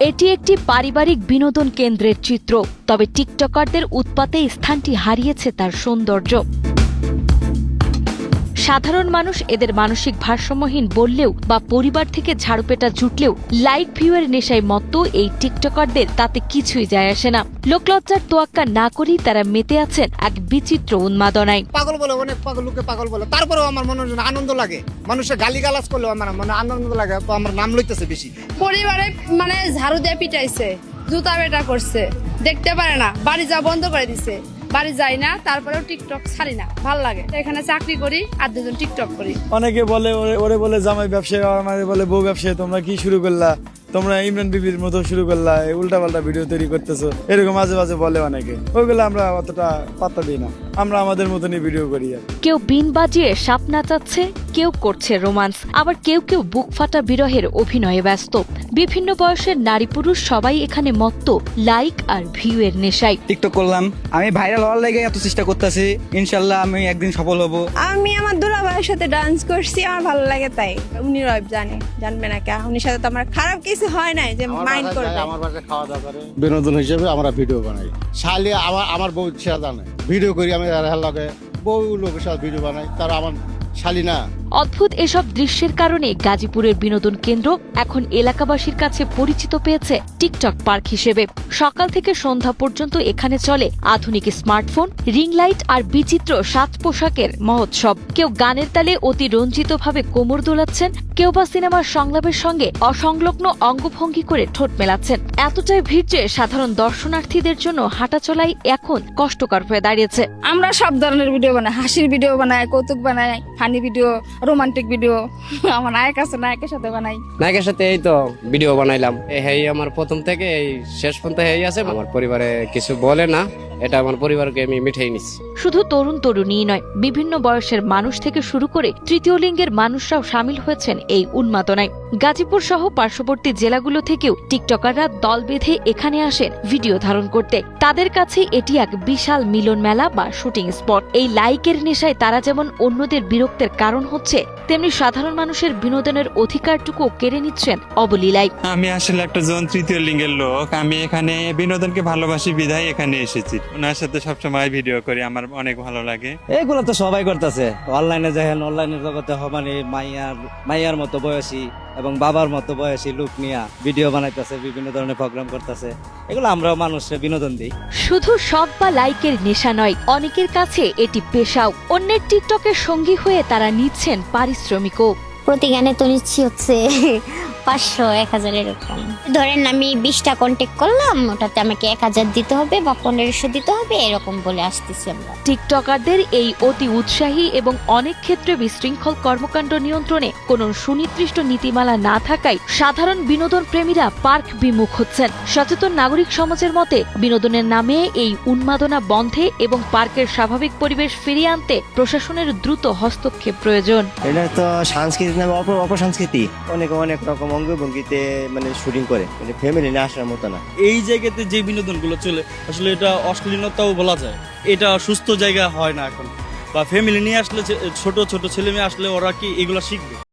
এটি একটি পারিবারিক বিনোদন কেন্দ্রের চিত্র, তবে টিকটকারদের উৎপাতে স্থানটি হারিয়েছে তার সৌন্দর্য। সাধারণ মানুষ এদের মানসিক ভারসাম্যহীন বললেও বা পরিবার থেকে ঝাড়ুপেটা জুটলেও লাইক ভিউয়ের নেশায় মত্ত এই টিকটকারদের তাতে কিছুই যায় আসে না। লোকলজ্জার তোয়াক্কা না করেই তারা মেতে আছেন এক বিচিত্র উন্মাদনায়। পাগল বলে, অনেক পাগল লোকে পাগল বলে, তারপরেও আমার মনে আনন্দ লাগে। মানুষের গালিগালাজ করলেও আমার মনে আনন্দ লাগে, আমার নাম লইতেছে বেশি। পরিবারে ঝাড়ু দিয়ে পিটাইছে, জুতা বেটা করছে, দেখতে পারে না, বাড়ি যাওয়া বন্ধ করে দিছে। বাড়ি যাই না, তারপরেও টিকটক ছাড়ি না, ভাল লাগে। এখানে চাকরি করি আর দুজন টিকটক করি। অনেকে বলে ওরে বলে জামাই ব্যবসায়ী, আমাদের বলে বউ ব্যবসায়ী। তোমরা কি শুরু করলা? তোমরা ইমরান বিবির মতো শুরু করলা, উল্টা পাল্টা ভিডিও তৈরি করতেছো, এরকম মাঝে মাঝে বলে অনেকে। ওইগুলো আমরা অতটা পাত্তা দিই না, আমরা আমাদের মতনই ভিডিও করি। কেউ বিন বাজিয়ে সাপ নাচাচ্ছে, কেউ করছে রোমান্স, আবার কেউ কেউ বুক ফাটা বিরহের অভিনয়ে ব্যস্ত। বিভিন্ন বয়সের নারী পুরুষ সবাই এখানে মত্ত লাইক আর ভিউ এর নেশায়। টিকটক করলাম, আমি ভাইরাল হওয়ার লাগে এত চেষ্টা করতেছি, ইনশাল্লাহ আমি একদিন সফল হব। আমি আমার দুলাভাইয়ের সাথে ডান্স করছি, আমার ভালো লাগে তাই। উনি জানবে না কে, উনির সাথে তো আমার খারাপ কিছু হয় নাই যে মাইন্ড করবে। আমার বাসায় খাওয়া দাওয়া করে বিনোদন হিসেবে আমরা ভিডিও বানাই। শালি আমার বউ সেটা জানে, ভিডিও করি আমি, লাগে বউ লোকের সাথে ভিডিও বানাই, তারা আমার শালি না। অদ্ভুত এসব দৃশ্যের কারণে গাজীপুরের বিনোদন কেন্দ্র এখন এলাকাবাসীর কাছে পরিচিত পেয়েছে টিকটক পার্ক হিসেবে। সকাল থেকে সন্ধ্যা পর্যন্ত এখানে চলে আধুনিক স্মার্টফোন, রিং লাইট আর বিচিত্র সাজ পোশাকের মহোৎসব। কেউ গানের তালে অতি রঞ্জিতভাবে কোমর দোলাচ্ছেন, কেউ বা সিনেমার সংলাপের সঙ্গে অসংলগ্ন অঙ্গভঙ্গি করে ঠোঁট মেলাচ্ছেন। এতটাই ভিড় যে সাধারণ দর্শনার্থীদের জন্য হাঁটা চলাই এখন কষ্টকর হয়ে দাঁড়িয়েছে। আমরা সব ধরনের ভিডিও বানাই, হাসির ভিডিও বানাই, কৌতুক বানাই, ফানি ভিডিও, রোমান্টিক ভিডিও। আমার নায়ক আছে, নায়কের সাথে বানাই। নায়কের সাথে এই তো ভিডিও বানাইলাম। এই আমার প্রথম থেকে এই শেষ পর্যন্ত এই আছে। আমার পরিবারে কিছু বলে না, এটা আমার পরিবারকে আমি মিঠাই নিচ্ছি। শুধু তরুণ তরুণীই নয়, বিভিন্ন বয়সের মানুষ থেকে শুরু করে তৃতীয় লিঙ্গের মানুষরাও সামিল হয়েছেন এই উন্মাদনায়। গাজীপুর সহ পার্শ্ববর্তী জেলাগুলো থেকেও টিকটকাররা দল বেঁধে এখানে আসেন ভিডিও ধারণ করতে। তাদের কাছে এটি এক বিশাল মিলন মেলা বা শুটিং স্পট। এই লাইকের নেশায় তারা যেমন অন্যদের বিরক্তের কারণ হচ্ছে, তেমনি সাধারণ মানুষের বিনোদনের অধিকারটুকু কেড়ে নিচ্ছেন অবলীলায়। আমি আসলে একটা তৃতীয় লিঙ্গের লোক। আমি এখানে বিনোদনকে ভালোবাসি বিধায় এখানে এসেছি। ওনার সাথে সবসময় ভিডিও করি, আমার অনেক ভালো লাগে। এগুলো তো সবাই করতেছে, অনলাইনে দেখেন, অনলাইনের জগতে মানে মাইয়ার মতো বয়সী এবং বাবার মতো বয়সী লোক নিয়ে ভিডিও বানাইতেছে, বিভিন্ন ধরনের প্রোগ্রাম করতেছে। এগুলো আমরাও মানুষের বিনোদন দিই। শুধু শখ বা লাইকের নেশা নয়, অনেকের কাছে এটি পেশাও। অন্যের টিকটকের সঙ্গী হয়ে তারা নিচ্ছেন পারিশ্রমিকও। প্রতি গানে তো নিচ্ছি হচ্ছে 500, 1000 এরকম। ধরেন আমি 20টা কন্ট্যাক্ট করলাম, ওটাতে আমাকে 1000 দিতে হবে বা 1500 দিতে হবে, এরকম বলে আসতেছি আমরা। টিকটকারদের এই অতি উৎসাহী এবং অনেক ক্ষেত্রে বিশৃঙ্খল কর্মকাণ্ড নিয়ন্ত্রণে কোনো সুনির্দিষ্ট নীতিমালা না থাকায় সাধারণ বিনোদন প্রেমীরা পার্ক বিমুখ হচ্ছেন। সচেতন নাগরিক সমাজের মতে বিনোদনের নামে এই উন্মাদনা বন্ধে এবং পার্কের স্বাভাবিক পরিবেশ ফিরিয়ে আনতে প্রশাসনের দ্রুত হস্তক্ষেপ প্রয়োজন। এটা তো সাংস্কৃতিক নামে অপসংস্কৃতি, অনেক রকম অঙ্গভঙ্গিতে শুটিং করে, ফ্যামিলি নিয়ে আসার মতো না। এই জায়গাতে যে বিনোদন গুলো চলে, আসলে এটা অশ্লীলতাও বলা যায়। এটা সুস্থ জায়গা হয় না এখন, বা ফ্যামিলি নিয়ে আসলে ছোট ছোট ছেলে মেয়ে আসলে ওরা কি এগুলো শিখবে?